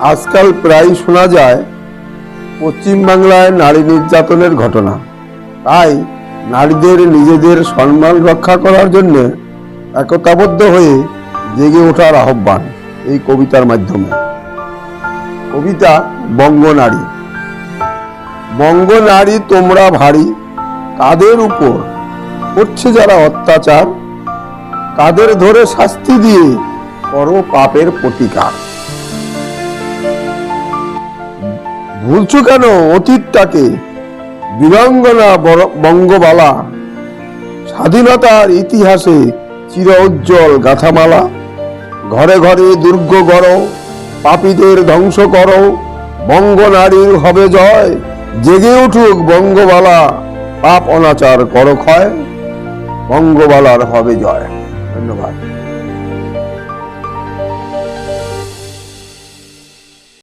আজকাল প্রায় শোনা যায় পশ্চিমবাংলায় নারী নির্যাতনের ঘটনা। তাই নারীদের নিজেদের সম্মান রক্ষা করার জন্য একতাবদ্ধ হয়ে জেগে ওঠার আহ্বান এই কবিতার মাধ্যমে। কবিতা বঙ্গনারী। বঙ্গনারী তোমরা ভারী, কাদের উপর করছে যারা অত্যাচার, কাদের ধরে শাস্তি দিয়ে করো পাপের প্রতিকার। ভুলছো কেন অতীতটাকে, বীরাঙ্গনা বঙ্গবালা, স্বাধীনতার ইতিহাসে চির উজ্জ্বল গাথামালা। ঘরে ঘরে দুর্গ গড়ো, পাপীদের ধ্বংস করো, বঙ্গনারীর হবে জয়, জেগে উঠুক বঙ্গবালা, পাপ অনাচার করো ক্ষয়, বঙ্গবালার হবে জয়। ধন্যবাদ।